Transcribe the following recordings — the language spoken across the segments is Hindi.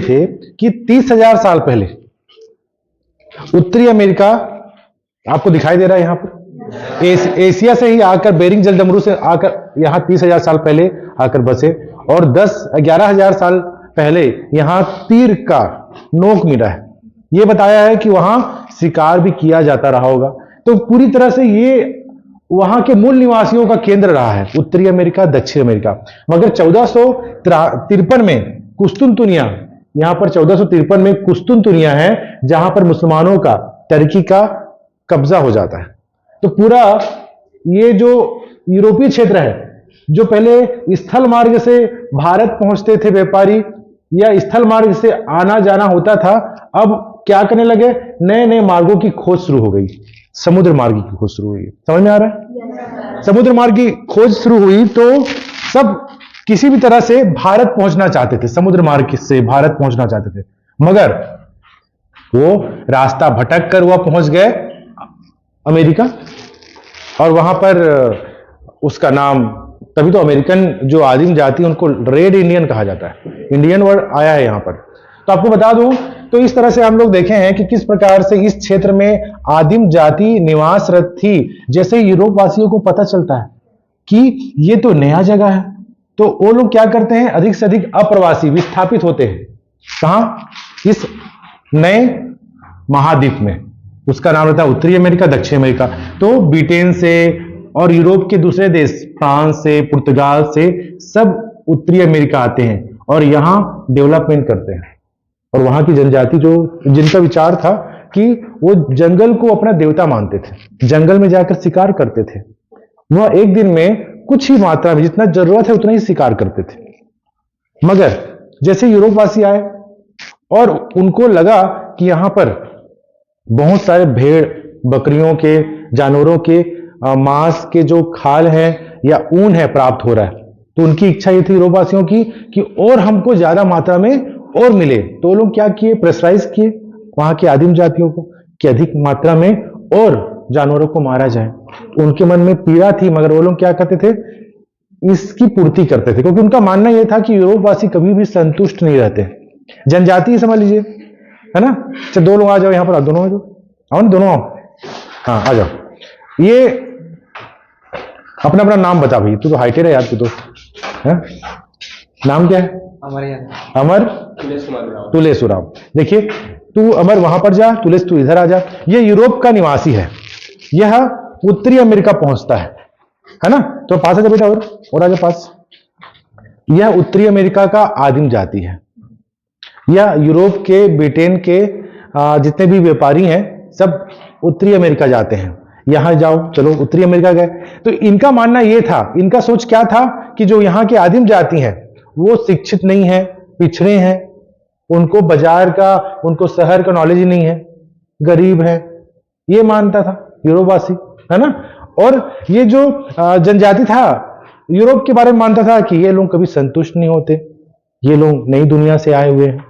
थे कि 30,000 साल पहले उत्तरी अमेरिका, आपको दिखाई दे रहा है यहां पर, एशिया से ही आकर, बेरिंग जलडमरू से आकर यहां 30,000 साल पहले आकर बसे, और 11,000 साल पहले यहां तीर का नोक मिला है। यह बताया है कि वहां शिकार भी किया जाता रहा होगा। तो पूरी तरह से ये वहां के मूल निवासियों का केंद्र रहा है, उत्तरी अमेरिका, दक्षिण अमेरिका। मगर 1453 में कुस्तुनतुनिया, यहां पर 1453 में कुस्तुनतुनिया है जहां पर मुसलमानों का, टर्की का कब्जा हो जाता है। तो पूरा ये जो यूरोपीय क्षेत्र है, जो पहले स्थल मार्ग से भारत पहुंचते थे व्यापारी, या स्थल मार्ग से आना जाना होता था, अब क्या करने लगे, नए नए मार्गों की खोज शुरू हो गई, समुद्र मार्ग की खोज शुरू हुई। समझ में आ रहा है? समुद्र मार्ग की खोज शुरू हुई तो सब किसी भी तरह से भारत पहुंचना चाहते थे, समुद्र मार्ग से भारत पहुंचना चाहते थे, मगर वो रास्ता भटक कर वह पहुंच गए अमेरिका, और वहां पर उसका नाम, तभी तो अमेरिकन जो आदिम जाति उनको रेड इंडियन कहा जाता है, इंडियन वर्ड आया है यहां पर। तो आपको बता दूं, तो इस तरह से हम लोग देखे हैं कि किस प्रकार से इस क्षेत्र में आदिम जाति निवासरत थी। जैसे यूरोप वासियों को पता चलता है कि ये तो नया जगह है, तो वो लोग क्या करते हैं, अधिक से अधिक अप्रवासी विस्थापित होते हैं। कहां? इस नए महाद्वीप में। उसका नाम रहता है उत्तरी अमेरिका, दक्षिण अमेरिका। तो ब्रिटेन से और यूरोप के दूसरे देश, फ्रांस से, पुर्तगाल से, सब उत्तरी अमेरिका आते हैं और यहां डेवलपमेंट करते हैं। और वहां की जनजाति जो, जिनका विचार था कि वो जंगल को अपना देवता मानते थे, जंगल में जाकर शिकार करते थे, वह एक दिन में कुछ ही मात्रा में, जितना जरूरत है उतना ही शिकार करते थे। मगर जैसे यूरोपवासी आए और उनको लगा कि यहां पर बहुत सारे भेड़, बकरियों के, जानवरों के मांस के जो खाल है या ऊन है प्राप्त हो रहा है, तो उनकी इच्छा ये थी यूरोपवासियों की कि और हमको ज्यादा मात्रा में और मिले। तो लोग क्या किए, प्रेशराइज किए वहां की आदिम जातियों को कि अधिक मात्रा में और जानवरों को मारा जाए। उनके मन में पीड़ा थी, मगर वो लोग क्या करते थे, इसकी पूर्ति करते थे, क्योंकि उनका मानना यह था कि यूरोपवासी कभी भी संतुष्ट नहीं रहते। जनजाति समझ लीजिए, है ना। चलो 2 लोग आ जाओ यहां पर, दोनों आ जाओ, आओ ना, दोनों आओ, हाँ आ जाओ। ये अपना अपना नाम बता भाई, तू तो हाइटेड है यार, तू तो है? नाम क्या है? अमर तुलेसुराम। देखिए, तू अमर वहां पर जा, तुलेस तू इधर आ जा। ये यूरोप का निवासी है, यह उत्तरी अमेरिका पहुंचता है ना। तो पास आ जा बेटा, और आ जा पास। यह उत्तरी अमेरिका का आदिम जाति है। यह यूरोप के, ब्रिटेन के जितने भी व्यापारी हैं, सब उत्तरी अमेरिका जाते हैं। यहां जाओ, चलो उत्तरी अमेरिका गए। तो इनका मानना यह था, इनका सोच क्या था कि जो यहां के आदिम जाति हैं वो शिक्षित नहीं है, पिछड़े हैं, उनको बाजार का, उनको शहर का नॉलेज ही नहीं है, गरीब है, ये मानता था यूरोपवासी, है ना। और ये जो जनजाति था यूरोप के बारे में मानता था कि ये लोग कभी संतुष्ट नहीं होते, ये लोग नई दुनिया से आए हुए हैं,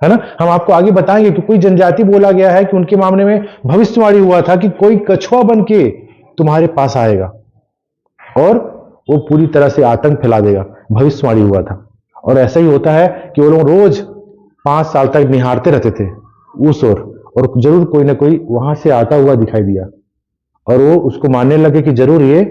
है ना। हम आपको आगे बताएंगे कि कोई जनजाति बोला गया है कि उनके मामले में भविष्यवाणी हुआ था कि कोई कछुआ बन के तुम्हारे पास आएगा और वो पूरी तरह से आतंक फैला देगा, भविष्यवाणी हुआ था। और ऐसा ही होता है कि वो लोग रोज 5 साल तक निहारते रहते थे उस और जरूर कोई ना कोई वहां से आता हुआ दिखाई दिया, और वो उसको मानने लगे कि जरूर ये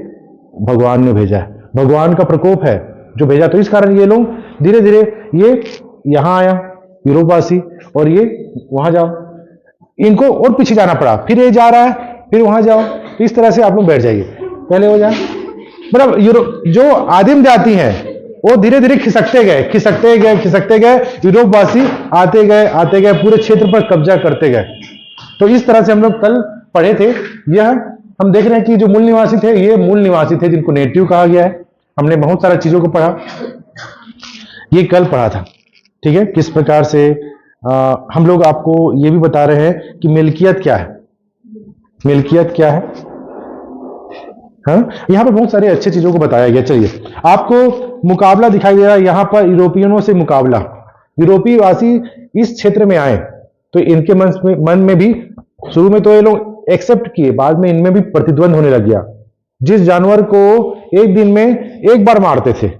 भगवान ने भेजा है, भगवान का प्रकोप है जो भेजा। तो इस कारण ये लोग धीरे धीरे, ये यहां आया यूरोपवासी, और ये वहां जाओ, इनको और पीछे जाना पड़ा, फिर ये जा रहा है, फिर वहां जाओ। इस तरह से आप लोग बैठ जाइए, पहले हो जाए। मतलब यूरोप जो आदिम जाति है वो धीरे धीरे खिसकते गए, यूरोपवासी आते गए, पूरे क्षेत्र पर कब्जा करते गए। तो इस तरह से हम लोग कल पढ़े थे। यह हम देख रहे हैं कि जो मूल निवासी थे, ये मूल निवासी थे जिनको नेटिव कहा गया है। हमने बहुत सारा चीजों को पढ़ा, ये कल पढ़ा था, ठीक है। किस प्रकार से हम लोग आपको ये भी बता रहे हैं कि मिल्कियत क्या है, मिल्कियत क्या है, हाँ। यहां पर बहुत सारी अच्छी चीजों को बताया गया। चलिए, आपको मुकाबला दिखाई दे रहा है यहां पर, यूरोपियनों से मुकाबला। यूरोपीय वासी इस क्षेत्र में आए तो इनके मन में भी शुरू में तो ये लोग एक्सेप्ट किए, बाद में इनमें भी प्रतिद्वंद होने लग गया। जिस जानवर को एक दिन में एक बार मारते थे,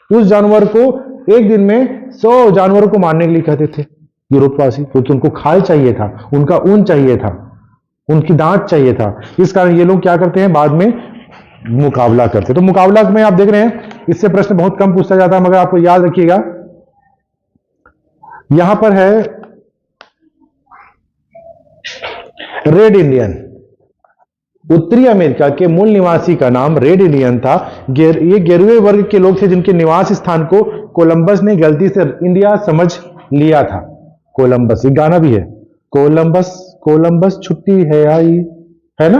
उस जानवर को एक दिन में 100 जानवरों को मारने के लिए कहते थे यूरोपवासी, क्योंकि उनको खाल चाहिए था, उनका ऊन चाहिए था, उनकी दांत चाहिए था। इस कारण ये लोग क्या करते हैं, बाद में मुकाबला करते। तो मुकाबला में आप देख रहे हैं, इससे प्रश्न बहुत कम पूछा जाता है, मगर आपको याद रखिएगा यहां पर है रेड इंडियन। उत्तरी अमेरिका के मूल निवासी का नाम रेड इंडियन था। ये गेरुए वर्ग के लोग थे जिनके निवास स्थान को कोलंबस ने गलती से इंडिया समझ लिया था। कोलंबस, एक गाना भी है, कोलंबस कोलंबस छुट्टी है आई, है ना?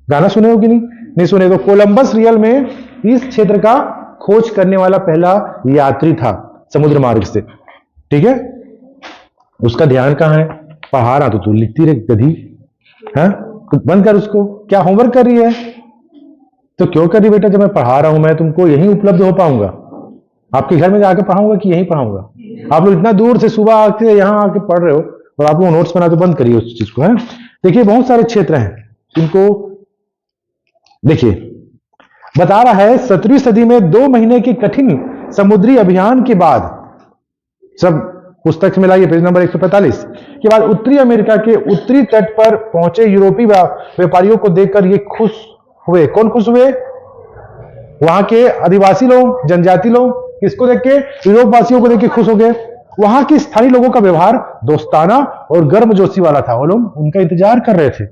गाना सुने हो कि नहीं? नहीं सुने तो कोलंबस रियल में इस क्षेत्र का खोज करने वाला पहला यात्री था समुद्र मार्ग से। ठीक है, उसका ध्यान कहां है? पढ़ा रहा तो तू लिखती रहे गधी, है? तो बंद कर उसको। क्या होमवर्क कर रही है? तो क्यों कर रही बेटा? जब मैं पढ़ा रहा हूं, मैं तुमको यहीं उपलब्ध हो पाऊंगा? आपके घर में जाकर पढ़ाऊंगा कि यहीं पढ़ाऊंगा? आप लोग इतना दूर से सुबह आके यहां आके पढ़ रहे हो और आप लोग नोट्स बना, तो बंद करिए उस चीज को। है, देखिए बहुत सारे क्षेत्र हैं इनको देखिए। बता रहा है 17वीं सदी में 2 महीने के कठिन समुद्री अभियान के बाद, सब पुस्तक से मिलाइए पेज नंबर 145 के बाद, उत्तरी अमेरिका के उत्तरी तट पर पहुंचे यूरोपीय व्यापारियों को देखकर ये खुश हुए। कौन खुश हुए? वहां के आदिवासी लोग, जनजाति लोग। किसको देख के? यूरोप वासियों को देख के खुश हो गए। वहां के स्थानीय लोगों का व्यवहार दोस्ताना और गर्मजोशी वाला था। वो लोग उनका इंतजार कर रहे थे।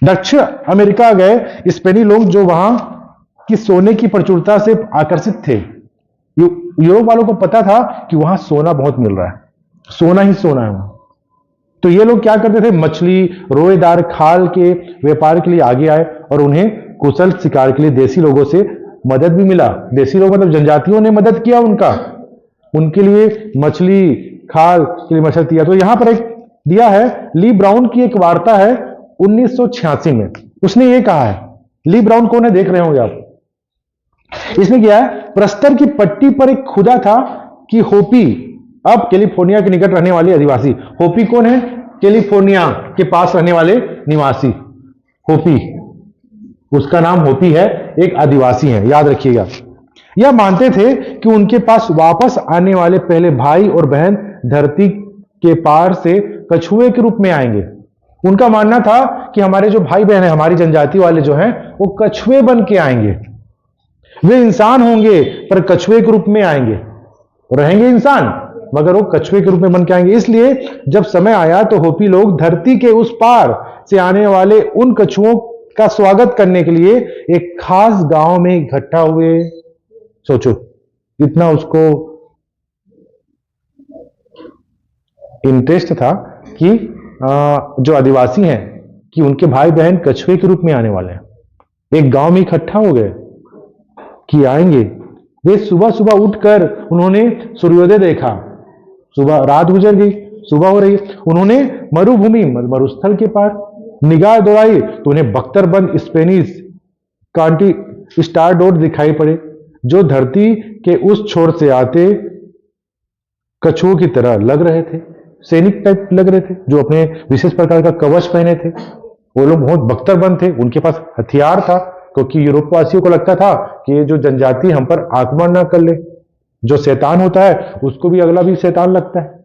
दक्षिण अमेरिका गए स्पेनी लोग जो वहां की सोने की प्रचुरता से आकर्षित थे। यूरोप वालों को पता था कि वहां सोना बहुत मिल रहा है, सोना ही सोना है वहां। तो ये लोग क्या करते थे? मछली, रोएदार खाल के व्यापार के लिए आगे आए और उन्हें कुशल शिकार के लिए देसी लोगों से मदद भी मिला। देसी लोग मतलब जनजातियों ने मदद किया उनके लिए मछली, खाल के लिए मदद किया। तो यहां पर एक दिया है, ली ब्राउन की एक वार्ता है 1986 में। उसने ये कहा है, ली ब्राउन कौन है? देख रहे होंगे आप। इसने किया है, प्रस्तर की पट्टी पर एक खुदा था कि होपी, अब कैलिफोर्निया के निकट रहने वाले आदिवासी। होपी कौन है? कैलिफोर्निया के पास रहने वाले निवासी होपी, उसका नाम होपी है, एक आदिवासी है, याद रखिएगा। यह मानते थे कि उनके पास वापस आने वाले पहले भाई और बहन धरती के पार से कछुए के रूप में आएंगे। उनका मानना था कि हमारे जो भाई बहन है, हमारी जनजाति वाले जो हैं, वो कछुए बन के आएंगे। वे इंसान होंगे पर कछुए के रूप में आएंगे, रहेंगे इंसान मगर वो कछुए के रूप में बन के आएंगे। इसलिए जब समय आया तो होपी लोग धरती के उस पार से आने वाले उन कछुओं का स्वागत करने के लिए एक खास गांव में इकट्ठा हुए। सोचो, इतना उसको इंटरेस्ट था कि जो आदिवासी हैं कि उनके भाई बहन कछुए के रूप में आने वाले हैं। एक गांव में इकट्ठा हो गए कि आएंगे। वे सुबह सुबह उठकर उन्होंने सूर्योदय देखा। सुबह, रात गुजर गई, सुबह हो रही। उन्होंने मरुभूमि, मरुस्थल के पार निगाह दौड़ाई तो उन्हें बख्तरबंद स्पेनिश कांटी स्टार डोर दिखाई पड़े, जो धरती के उस छोर से आते कछुओं की तरह लग रहे थे, सैनिक टाइप लग रहे थे, जो अपने विशेष प्रकार का कवच पहने थे। वो लोग बहुत बख्तरबंद थे, उनके पास हथियार था, क्योंकि यूरोप वासियों को लगता था कि ये जो जनजाति हम पर आक्रमण ना कर ले। जो शैतान होता है उसको भी अगला भी शैतान लगता है,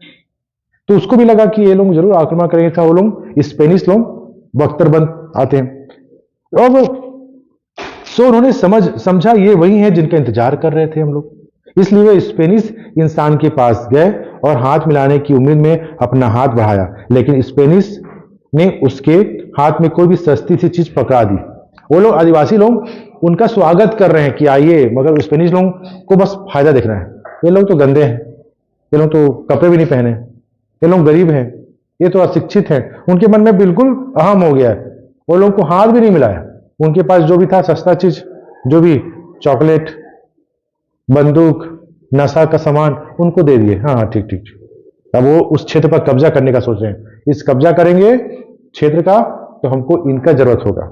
तो उसको भी लगा कि ये लोग जरूर आक्रमण करेंगे। था वो लोग स्पेनिश लोग बख्तरबंद आते हैं। और सो उन्होंने समझा ये वही है जिनका इंतजार कर रहे थे हम लोग। इसलिए वे स्पेनिश इंसान के पास गए और हाथ मिलाने की उम्मीद में अपना हाथ बढ़ाया, लेकिन स्पेनिश ने उसके हाथ में कोई भी सस्ती सी चीज पकड़ा दी। वो लोग, आदिवासी लोग, उनका स्वागत कर रहे हैं कि आइए, मगर स्पेनिश लोगों को बस फायदा देखना है। ये लोग तो गंदे हैं, ये लोग तो कपड़े भी नहीं पहने, ये लोग गरीब हैं, ये तो अशिक्षित हैं। उनके मन में बिल्कुल अहम हो गया है। वो लोग को हाथ भी नहीं मिलाया। उनके पास जो भी था सस्ता चीज, जो भी चॉकलेट, बंदूक, नशा का सामान, उनको दे दिए। हाँ ठीक ठीक। अब वो उस क्षेत्र पर कब्जा करने का सोच रहे हैं। इस कब्जा करेंगे क्षेत्र का तो हमको इनका जरूरत होगा।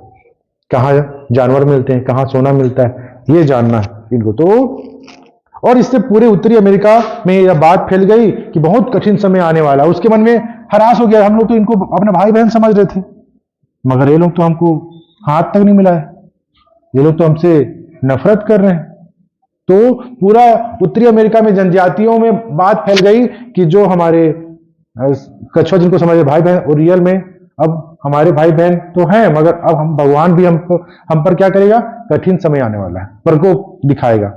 कहाँ जानवर मिलते हैं, कहाँ सोना मिलता है, ये जानना है इनको। तो और इससे पूरे उत्तरी अमेरिका में यह बात फैल गई कि बहुत कठिन समय आने वाला। उसके मन में हरास हो गया। हम लोग तो इनको अपने भाई बहन समझ रहे थे, मगर ये लोग तो हमको हाथ तक नहीं मिलाए, ये लोग तो हमसे नफरत कर रहे हैं। तो पूरा उत्तरी अमेरिका में जनजातियों में बात फैल गई कि जो हमारे कछुआ जिनको समझे भाई बहन, और रियल में अब हमारे भाई बहन तो हैं, मगर अब हम भगवान भी हम पर क्या करेगा, कठिन समय आने वाला है, प्रकोप दिखाएगा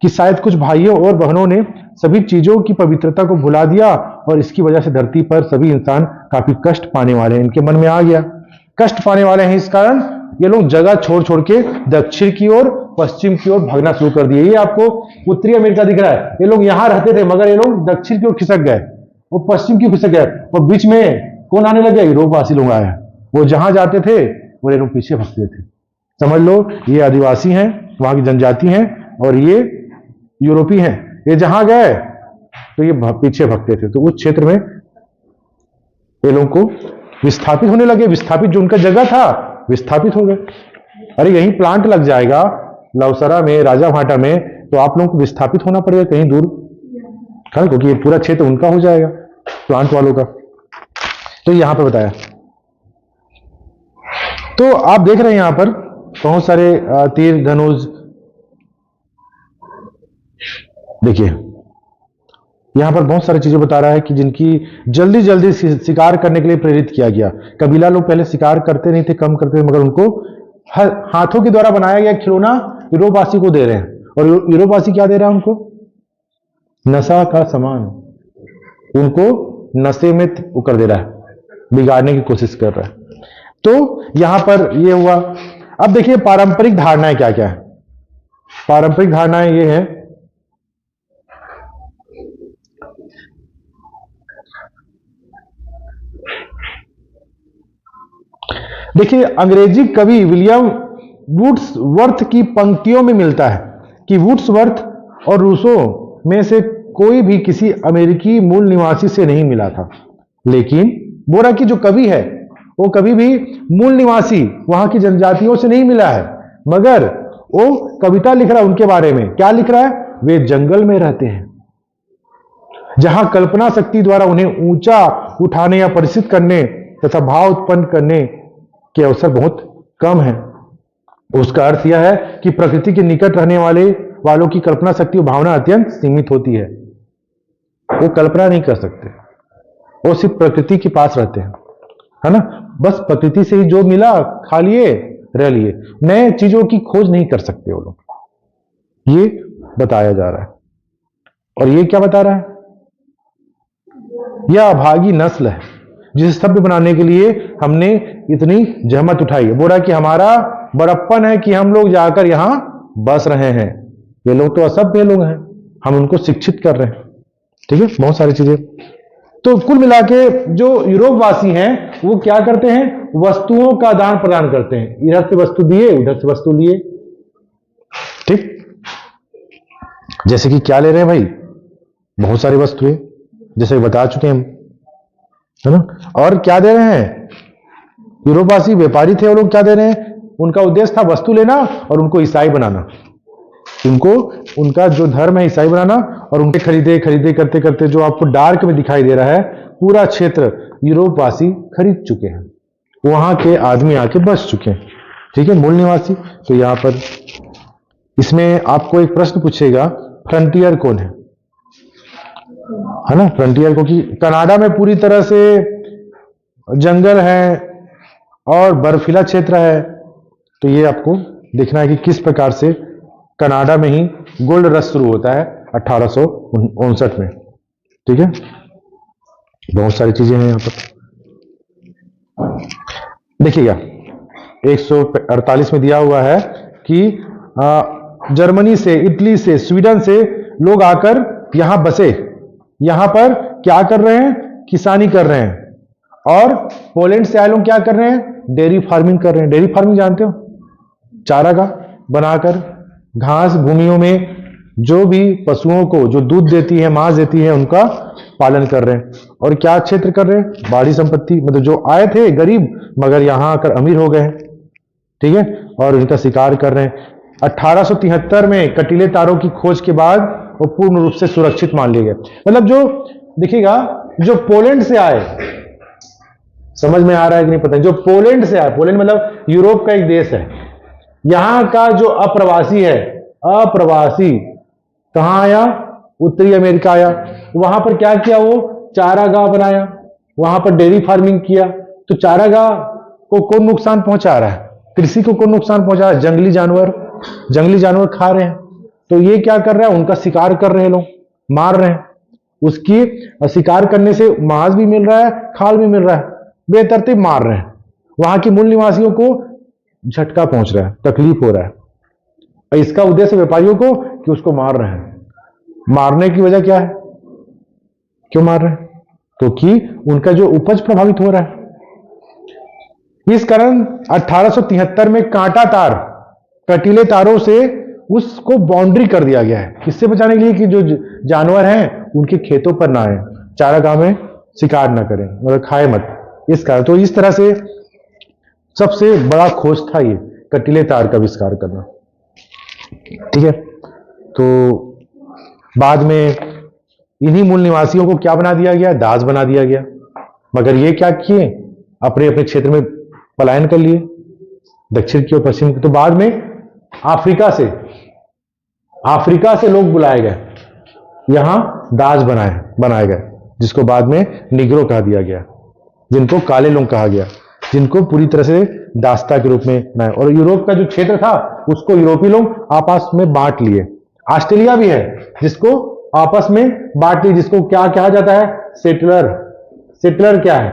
कि शायद कुछ भाइयों और बहनों ने सभी चीजों की पवित्रता को भुला दिया और इसकी वजह से धरती पर सभी इंसान काफी कष्ट पाने वाले हैं। इनके मन में आ गया कष्ट पाने वाले हैं, इस कारण ये लोग जगह छोड़ छोड़ के दक्षिण की ओर पश्चिम की ओर भागना शुरू कर दिए। ये आपको उत्तरी अमेरिका दिख रहा है, ये लोग यहां रहते थे मगर ये लोग दक्षिण की ओर खिसक गए, वो पश्चिम की ओर खिसक गए, और बीच में कौन आने लगे, यूरोपवासी लोग आए। वो जहां जाते थे वो ये लोग पीछे भगते थे। समझ लो ये आदिवासी हैं, वहां की जनजाति हैं, और ये यूरोपी हैं। ये जहां गए तो ये पीछे भगते थे, तो उस क्षेत्र में ये लोगों को विस्थापित होने लगे। विस्थापित जो उनका जगह था विस्थापित हो गए। अरे यही प्लांट लग जाएगा लवसरा में, राजाभाटा में, तो आप लोगों को विस्थापित होना पड़ेगा कहीं दूर, क्योंकि ये पूरा क्षेत्र उनका हो जाएगा, प्लांट वालों का। तो यहां पर बताया, तो आप देख रहे हैं यहां पर बहुत सारे तीर धनुष। देखिए यहां पर बहुत सारी चीजें बता रहा है कि जिनकी जल्दी जल्दी शिकार करने के लिए प्रेरित किया गया। कबीला लोग पहले शिकार करते नहीं थे, कम करते थे, मगर उनको हाथों के द्वारा बनाया गया खिलौना यूरोपवासी को दे रहे हैं, और यूरोपवासी क्या दे रहा है उनको, नशा का सामान, उनको नशे में वो कर दे रहा है, बिगाड़ने की कोशिश कर रहा है। तो यहां पर ये हुआ। अब देखिए पारंपरिक धारणाएं क्या क्या है। पारंपरिक धारणाएं ये है, देखिए अंग्रेजी कवि विलियम वुड्सवर्थ की पंक्तियों में मिलता है कि वुड्सवर्थ और रूसो में से कोई भी किसी अमेरिकी मूल निवासी से नहीं मिला था, लेकिन बोरा की जो कवि है वो कभी भी मूल निवासी वहां की जनजातियों से नहीं मिला है, मगर वो कविता लिख रहा है उनके बारे में। क्या लिख रहा है, वे जंगल में रहते हैं जहां कल्पना शक्ति द्वारा उन्हें ऊंचा उठाने या परिचित करने तथा भाव उत्पन्न करने के अवसर बहुत कम है। उसका अर्थ यह है कि प्रकृति के निकट रहने वालों की कल्पना शक्ति और भावना अत्यंत सीमित होती है। वो कल्पना नहीं कर सकते, वो सिर्फ प्रकृति के पास रहते हैं, है ना। बस प्रकृति से ही जो मिला खा लिए रह लिए, नए चीजों की खोज नहीं कर सकते वो लोग। ये बताया जा रहा है। और ये क्या बता रहा है, यह अभागी नस्ल है जिसे सभ्य बनाने के लिए हमने इतनी जहमत उठाई है। बोला कि हमारा बड़प्पन है कि हम लोग जाकर यहां बस रहे हैं, ये लोग तो असभ्य लोग हैं, हम उनको शिक्षित कर रहे हैं। ठीक है, बहुत सारी चीजें। तो कुल मिला के जो यूरोपवासी हैं वो क्या करते हैं, वस्तुओं का आदान प्रदान करते हैं, इधर से वस्तु दिए उधर से वस्तु लिए। ठीक, जैसे कि क्या ले रहे हैं भाई, बहुत सारी वस्तुएं जैसे बता चुके हैं हम, है ना। और क्या दे रहे हैं, यूरोपवासी व्यापारी थे, वो लोग क्या दे रहे हैं, उनका उद्देश्य था वस्तु लेना और उनको ईसाई बनाना, उनको उनका जो धर्म है ईसाई बनाना, और उनके खरीदे खरीदे करते करते जो आपको डार्क में दिखाई दे रहा है पूरा क्षेत्र यूरोपवासी खरीद चुके हैं, वहां के आदमी आके बस चुके हैं। ठीक है, मूल निवासी। तो यहां पर इसमें आपको एक प्रश्न पूछेगा, फ्रंटियर कौन है ना। फ्रंटियर, क्योंकि कनाडा में पूरी तरह से जंगल है और बर्फीला क्षेत्र है, तो ये आपको देखना है कि किस प्रकार से कनाडा में ही गोल्ड रश शुरू होता है 1859 में। ठीक है, बहुत सारी चीजें हैं यहां पर। देखिएगा 148 में दिया हुआ है कि जर्मनी से, इटली से, स्वीडन से लोग आकर यहां बसे, यहां पर क्या कर रहे हैं, किसानी कर रहे हैं। और पोलैंड से आए लोग क्या कर रहे हैं, डेयरी फार्मिंग कर रहे हैं। डेयरी फार्मिंग जानते हो, चारागाह बनाकर घास भूमियों में जो भी पशुओं को जो दूध देती है, मांस देती है, उनका पालन कर रहे हैं। और क्या क्षेत्र कर रहे हैं, बाड़ी संपत्ति, मतलब जो आए थे गरीब मगर यहां आकर अमीर हो गए हैं। ठीक है, और उनका शिकार कर रहे हैं। 1873 में कटीले तारों की खोज के बाद वो पूर्ण रूप से सुरक्षित मान लिए गए। मतलब जो देखिएगा, जो पोलैंड से आए, समझ में आ रहा है कि नहीं पता, जो पोलैंड से आए, पोलैंड मतलब यूरोप का एक देश है, यहां का जो अप्रवासी है, अप्रवासी कहां आया? उत्तरी अमेरिका आया। वहां पर क्या किया? वो चारागाह बनाया, वहां पर डेयरी फार्मिंग किया। तो चारागाह को कौन नुकसान पहुंचा रहा है? कृषि को कौन नुकसान पहुंचा रहा है? जंगली जानवर खा रहे हैं। तो ये क्या कर रहा है? उनका शिकार कर रहे हैं लोग, मार रहे हैं। उसकी शिकार करने से मांस भी मिल रहा है, खाल भी मिल रहा है, बेतरतीब मार रहे हैं। वहां के मूल निवासियों को झटका पहुंच रहा है, तकलीफ हो रहा है। और इसका उद्देश्य व्यापारियों को कि उसको मार रहे हैं। मारने की वजह क्या है? क्यों मार रहे हैं? क्योंकि उनका जो उपज प्रभावित हो रहा है। इस कारण 1873 में कांटा तार, कटीले तारों से उसको बाउंड्री कर दिया गया है। किससे बचाने के लिए? कि जो जानवर हैं उनके खेतों पर ना आए, चारागाह में शिकार ना करें, मतलब खाए मत। इस कारण तो इस तरह से सबसे बड़ा खोज था ये कटीले तार का आविष्कार करना। ठीक है। तो बाद में इन्हीं मूल निवासियों को क्या बना दिया गया? दास बना दिया गया। मगर ये क्या किए? अपने अपने क्षेत्र में पलायन कर लिए, दक्षिण की और पश्चिम की। तो बाद में अफ्रीका से लोग बुलाए गए, यहां दास बनाए गए, जिसको बाद में निग्रो कहा दिया गया, जिनको काले लोग कहा गया, जिनको पूरी तरह से दास्ता के रूप में बनाया। और यूरोप का जो क्षेत्र था उसको यूरोपीय लोग आपस में बांट लिए। ऑस्ट्रेलिया भी है जिसको आपस में बांट लिए, जिसको क्या कहा जाता है? सेटलर क्या है?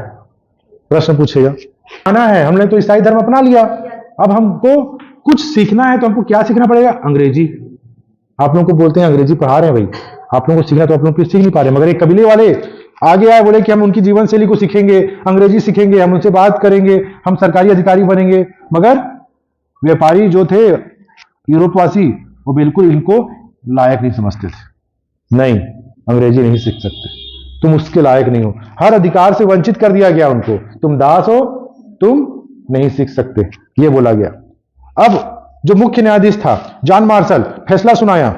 प्रश्न पूछेगा। आना है, हमने तो ईसाई धर्म अपना लिया, अब हमको कुछ सीखना है, तो हमको क्या सीखना पड़ेगा? अंग्रेजी। आप लोगों को बोलते हैं अंग्रेजी पढ़ा रहे हैं भाई, आप लोगों को सीखना, तो आप लोग सीख नहीं पा रहे। मगर एक कबीले वाले आगे आए, बोले कि हम उनकी जीवन शैली को सीखेंगे, अंग्रेजी सीखेंगे, हम उनसे बात करेंगे, हम सरकारी अधिकारी बनेंगे। मगर व्यापारी जो थे यूरोपवासी, वो बिल्कुल इनको लायक नहीं समझते थे। नहीं, अंग्रेजी नहीं सीख सकते, तुम उसके लायक नहीं हो। हर अधिकार से वंचित कर दिया गया उनको, तुम दास हो, तुम नहीं सीख सकते, ये बोला गया। अब जो मुख्य न्यायाधीश था जॉन मार्शल, फैसला सुनाया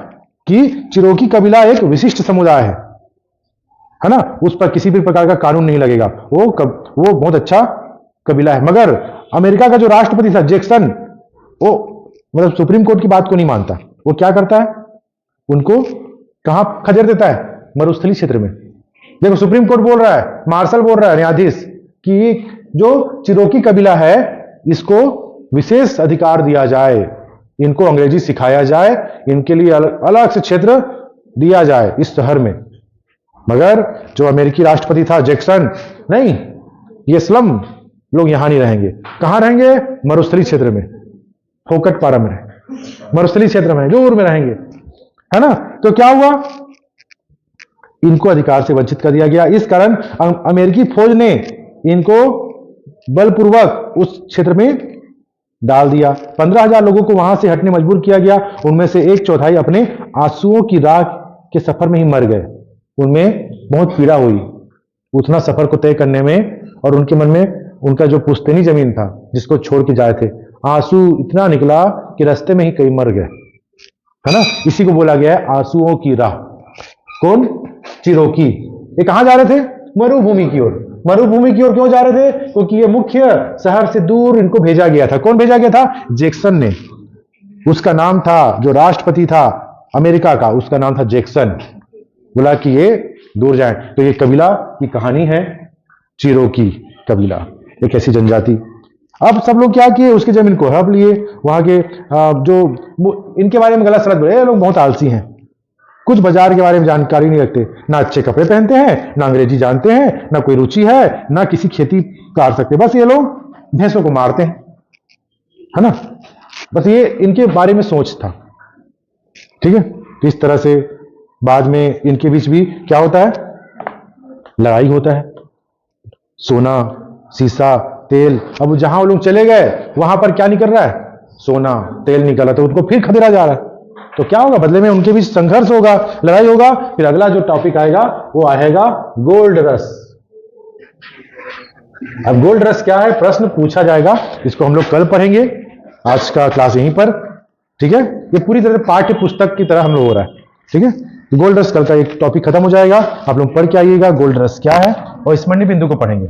कि चिरोकी कबीला एक विशिष्ट समुदाय है ना, उस पर किसी भी प्रकार का कानून नहीं लगेगा, वो बहुत अच्छा कबीला है। मगर अमेरिका का जो राष्ट्रपति था जैक्सन, वो मतलब सुप्रीम कोर्ट की बात को नहीं मानता। वो क्या करता है? उनको कहां खदेड़ देता है? मरुस्थलीय क्षेत्र में। देखो, सुप्रीम कोर्ट बोल रहा है, मार्शल बोल रहा है, न्यायाधीश, कि जो चिरोकी कबीला है इसको विशेष अधिकार दिया जाए, इनको अंग्रेजी सिखाया जाए, इनके लिए अलग से क्षेत्र दिया जाए इस शहर में। मगर जो अमेरिकी राष्ट्रपति था जैक्सन, नहीं, ये स्लम लोग यहां नहीं रहेंगे। कहां रहेंगे? मरुस्थलीय क्षेत्र में, फोकट पारा में, मरुस्थलीय क्षेत्र में, जोर में रहेंगे, है ना। तो क्या हुआ? इनको अधिकार से वंचित कर दिया गया। इस कारण अमेरिकी फौज ने इनको बलपूर्वक उस क्षेत्र में डाल दिया। 15,000 लोगों को वहां से हटने मजबूर किया गया। उनमें से 1/4 अपने आंसुओं की राह के सफर में ही मर गए। उनमें बहुत पीड़ा हुई उतना सफर को तय करने में, और उनके मन में उनका जो पुश्तैनी जमीन था जिसको छोड़ के जाए थे, आंसू इतना निकला कि रास्ते में ही कई मर गए, है ना। इसी को बोला गया है आंसुओं की राह। कौन? चिरोकी। ये कहां जा रहे थे? मरुभूमि की ओर। मरुभूमि की ओर क्यों जा रहे थे? क्योंकि ये मुख्य शहर से दूर इनको भेजा गया था। कौन भेजा गया था? जैक्सन ने। उसका नाम था, जो राष्ट्रपति था अमेरिका का, उसका नाम था जैक्सन। बोला कि ये दूर जाए। तो ये कबीला की कहानी है, चिरोकी कबीला, एक ऐसी जनजाति। अब सब लोग क्या किए? उसकी जमीन को हड़प लिए। वहां के जो इनके बारे में गलत सलत बोले, ये लोग बहुत आलसी हैं, कुछ बाजार के बारे में जानकारी नहीं रखते, ना अच्छे कपड़े पहनते हैं, ना अंग्रेजी जानते हैं, ना कोई रुचि है, ना किसी खेती कर सकते। बस ये लोग भैंसों को मारते हैं, है ना। बस ये इनके बारे में सोच था। ठीक है। तो इस तरह से बाद में इनके बीच भी क्या होता है? लड़ाई होता है। सोना, सीसा, तेल। अब जहां वो लोग चले गए वहां पर क्या निकल रहा है? सोना, तेल निकल रहा, तो उनको फिर खदेड़ा जा रहा है। तो क्या होगा? बदले में उनके बीच संघर्ष होगा, लड़ाई होगा। फिर अगला जो टॉपिक आएगा वो आएगा गोल्ड रश। अब गोल्ड रश क्या है? प्रश्न पूछा जाएगा, इसको हम लोग कल पढ़ेंगे। आज का क्लास यहीं पर, ठीक है। ये पूरी तरह से पाठ्य पुस्तक की तरह हम लोग हो रहा है, ठीक है। गोल्ड रश कल का एक टॉपिक खत्म हो जाएगा। आप लोग पढ़ के आइएगा गोल्ड रश क्या है, और स्मरणीय बिंदु को पढ़ेंगे।